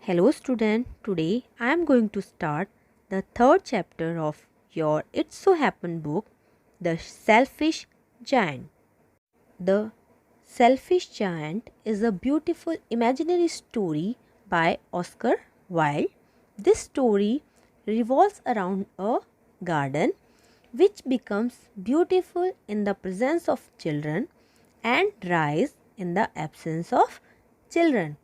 Hello student, today I am going to start the third chapter of your It So Happened book, The Selfish Giant. The Selfish Giant is a beautiful imaginary story by Oscar Wilde. This story revolves around a garden which becomes beautiful in the presence of children and dries in the absence of children.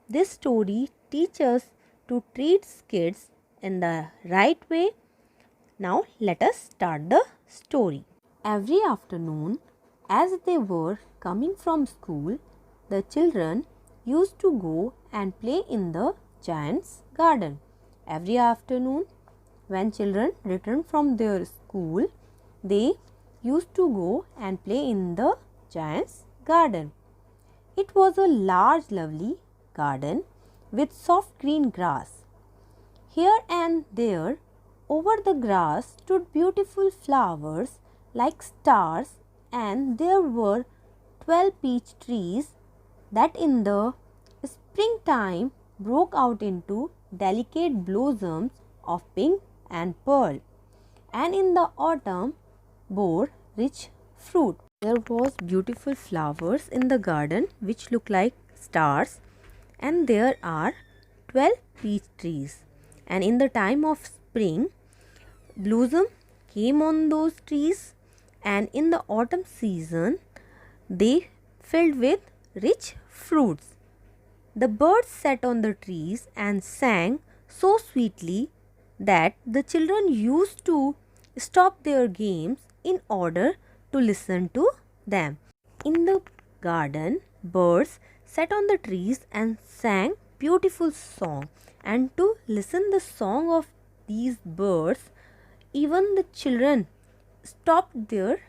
This story teaches us to treat kids in the right way. Now let us start the story. Every afternoon, as they were coming from school, the children used to go and play in the giant's garden. Every afternoon, when children returned from their school, they used to go and play in the giant's garden. It was a large, lovely garden with soft green grass. Here and there, over the grass stood beautiful flowers like stars, and there were 12 peach trees that in the springtime broke out into delicate blossoms of pink and pearl, and in the autumn bore rich fruit. There was beautiful flowers in the garden which look like stars, and there are 12 peach trees, and in the time of spring blossom came on those trees, and in the autumn season they filled with rich fruits. The birds sat on the trees and sang so sweetly that the children used to stop their games in order to listen to them. In the garden, birds sat on the trees and sang beautiful song, and to listen the song of these birds, even the children stopped their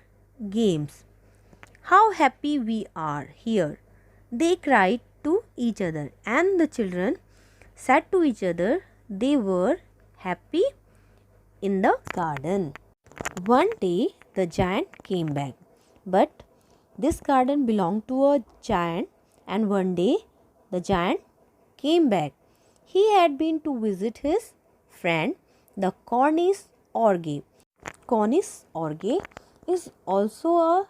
games. How happy we are here, they cried to each other, and the children said to each other they were happy in the garden. One day the giant came back, but this garden belonged to a giant, and one day the giant came back. He had been to visit his friend the Cornice Orge. Cornice Orge is also a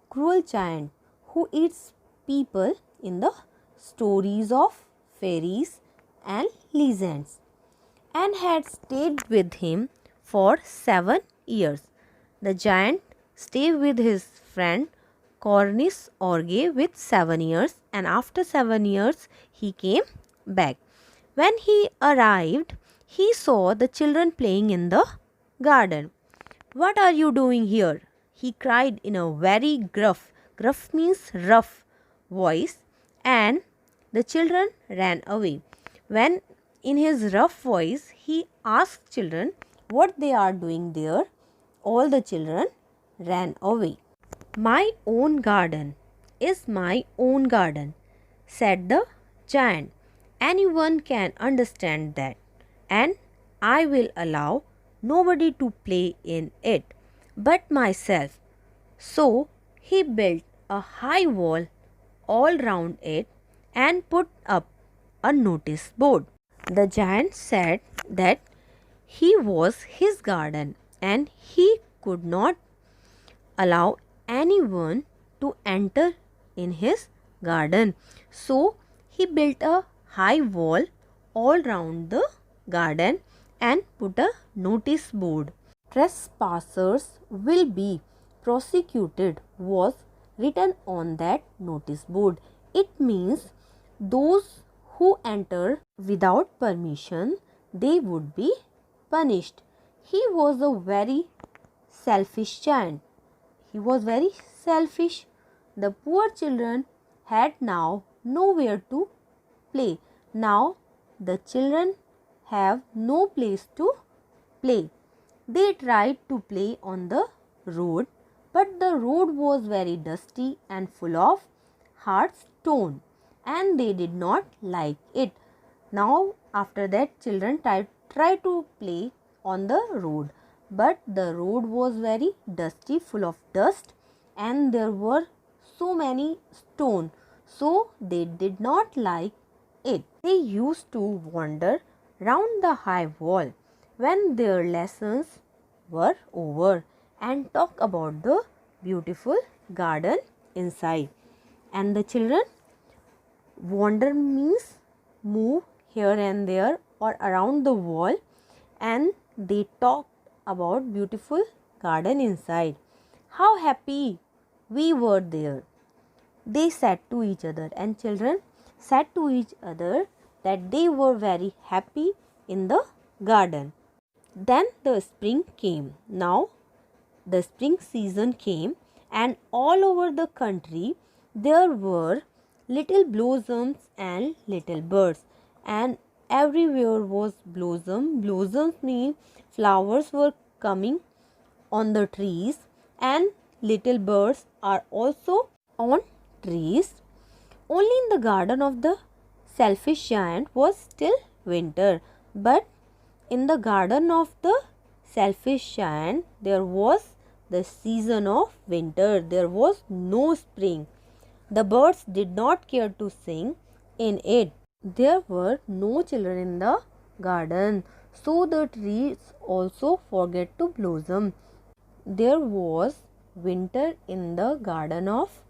cruel giant who eats people in the stories of fairies and legends, and had stayed with him for 7 years. The giant stayed with his friend Cornice Orge with 7 years, and after 7 years he came back. When he arrived, he saw the children playing in the garden. "What are you doing here?" he cried in a very gruff means rough voice, and the children ran away. When in his rough voice he asked children what they are doing there, all the children ran away. "My own garden is my own garden," said the giant. "Anyone can understand that, and I will allow nobody to play in it but myself." So he built a high wall all round it and put up a notice board. The giant said that he was his garden and he could not allow anyone to enter in his garden. So he built a high wall all round the garden and put a notice board. "Trespassers will be prosecuted" was written on that notice board. It means those who enter without permission, they would be punished. He was a very selfish giant. He was very selfish. The poor children had now nowhere to play. Now the children have no place to play. They tried to play on the road, but the road was very dusty and full of hard stone, and they did not like it. Now after that children tried to play on the road, but the road was very dusty, full of dust, and there were so many stones, so they did not like it. They used to wander round the high wall when their lessons were over and talk about the beautiful garden inside. And the children wander means move here and there or around the wall, and they talked about beautiful garden inside. How happy we were there, they said to each other, and children said to each other that they were very happy in the garden. Then the spring came. Now the spring season came, and all over the country there were little blossoms and little birds, and everywhere was blossom. Blossoms mean flowers were coming on the trees, and little birds are also on trees. Only in the garden of the selfish giant was still winter, but in the garden of the selfish giant there was the season of winter. There was no spring. The birds did not care to sing in it. There were no children in the garden, so the trees also forget to blossom. There was winter in the garden of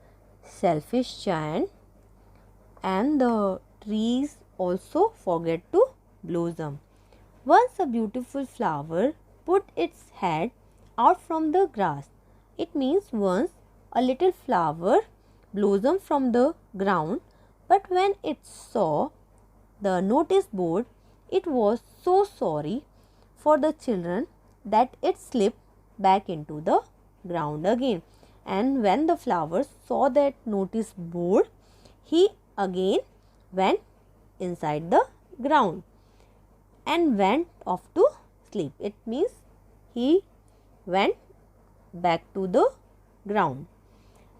selfish giant, and the trees also forget to blossom. Once a beautiful flower put its head out from the grass. It means once a little flower blossomed from the ground, but when it saw the notice board, it was so sorry for the children that it slipped back into the ground again. And when the flower saw that notice board, he again went inside the ground and went off to sleep. It means he went back to the ground.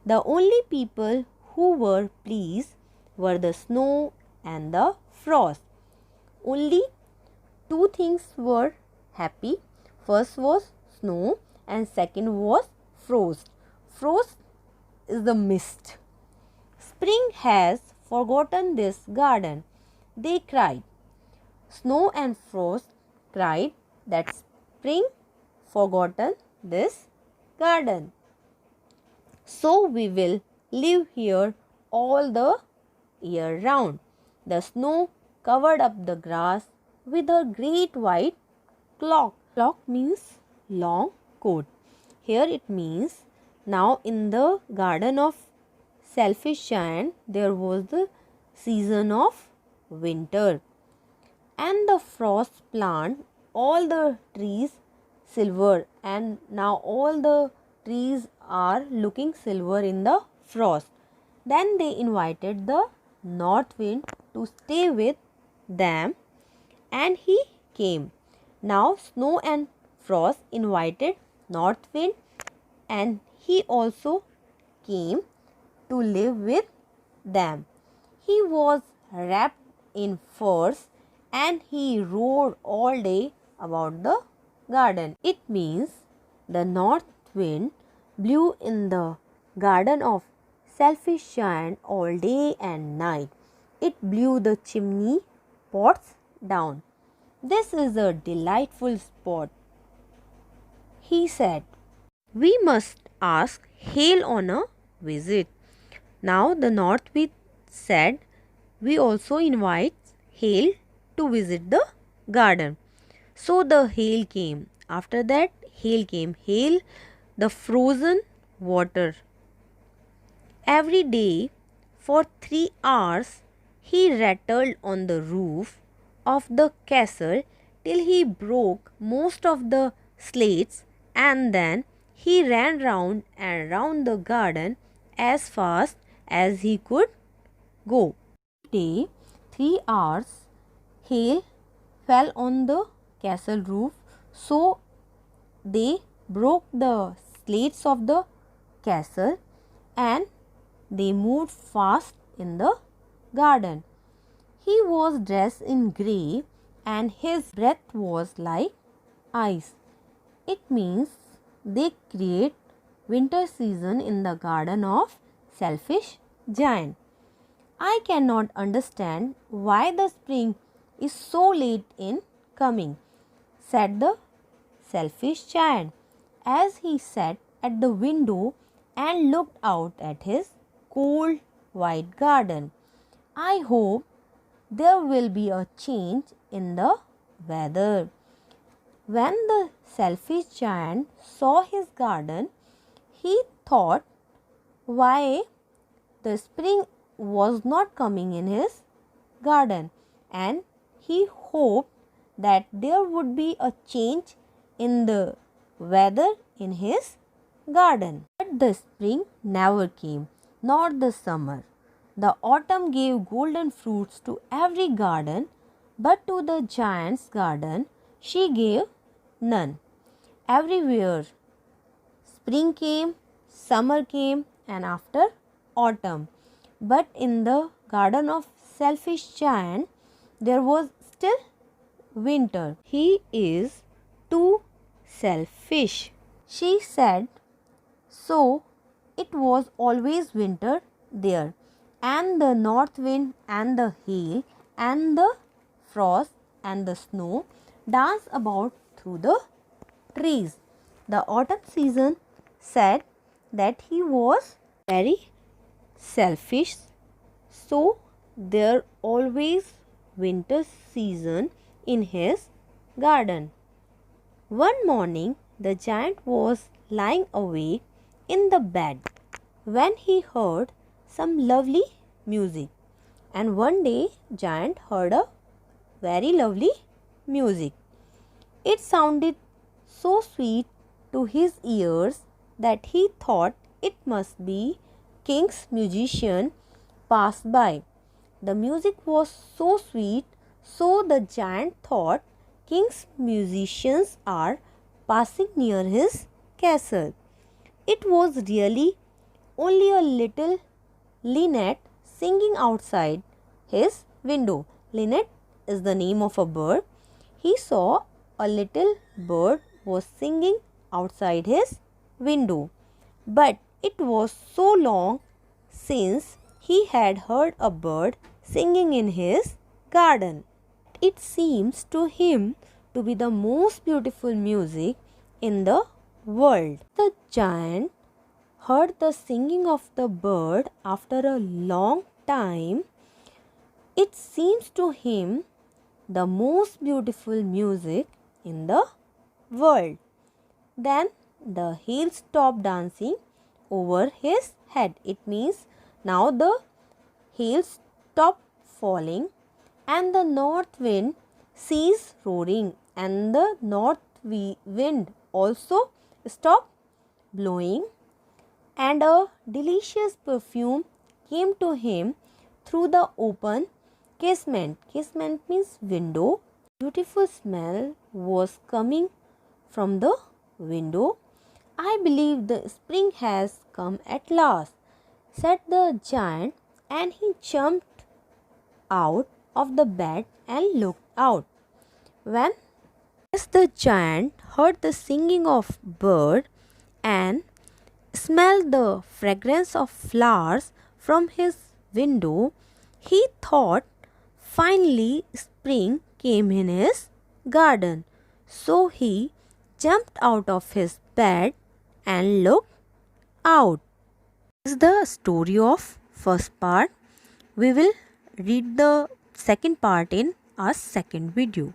The only people who were pleased were the snow and the frost. Only two things were happy. First was snow and second was frost. Frost is the mist. Spring has forgotten this garden, they cried. Snow and frost cried that spring forgotten this garden. So we will live here all the year round. The snow covered up the grass with a great white cloak. Cloak means long coat. Here it means now in the garden of selfish giant there was the season of winter, and the frost plant all the trees silver, and now all the trees are looking silver in the frost. Then they invited the north wind to stay with them, and he came. Now snow and frost invited north wind, and he also came to live with them. He was wrapped in furs, and he rode all day about the garden. It means the north wind blew in the garden of selfish giant all day and night. It blew the chimney pots down. This is a delightful spot, he said. We must ask Hail on a visit. Now the north wind said, we also invite Hail to visit the garden. So the hail came. After that, hail came. Hail, the frozen water. Every day for 3 hours, he rattled on the roof of the castle till he broke most of the slates, and then he ran round and round the garden as fast as he could go. Day 3 hours, hail fell on the castle roof, so they broke the slates of the castle and they moved fast in the garden. He was dressed in grey and his breath was like ice. It means they create winter season in the garden of selfish giant. I cannot understand why the spring is so late in coming, said the selfish giant as he sat at the window and looked out at his cold white garden. I hope there will be a change in the weather. When the selfish giant saw his garden, he thought why the spring was not coming in his garden, and he hoped that there would be a change in the weather in his garden. But the spring never came, nor the summer. The autumn gave golden fruits to every garden, but to the giant's garden she gave none. Everywhere spring came, summer came, and after autumn. But in the garden of selfish giant there was still winter. He is too selfish, she said. So it was always winter there, and the north wind and the hail and the frost and the snow danced about through the trees. The autumn season said that he was very selfish, so there always winter season in his garden. One morning the giant was lying awake in the bed when he heard some lovely music. And one day giant heard a very lovely music. It sounded so sweet to his ears that he thought it must be king's musician passed by. The music was so sweet, so the giant thought king's musicians are passing near his castle. It was really only a little linnet singing outside his window. Linnet is the name of a bird. He saw a little bird was singing outside his window, but it was so long since he had heard a bird singing in his garden. It seems to him to be the most beautiful music in the world. The giant heard the singing of the bird after a long time. It seems to him the most beautiful music in the world. Then the hail stopped dancing over his head. It means now the hail stopped falling, and the north wind ceased roaring, and the north wind also stopped blowing, and a delicious perfume came to him through the open casement. Casement means window. Beautiful smell was coming from the window. I believe the spring has come at last, said the giant, and he jumped out of the bed and looked out. When the giant heard the singing of bird and smelled the fragrance of flowers from his window, he thought finally spring came in his garden. So he jumped out of his bed and looked out. This is the story of first part. We will read the second part in our second video.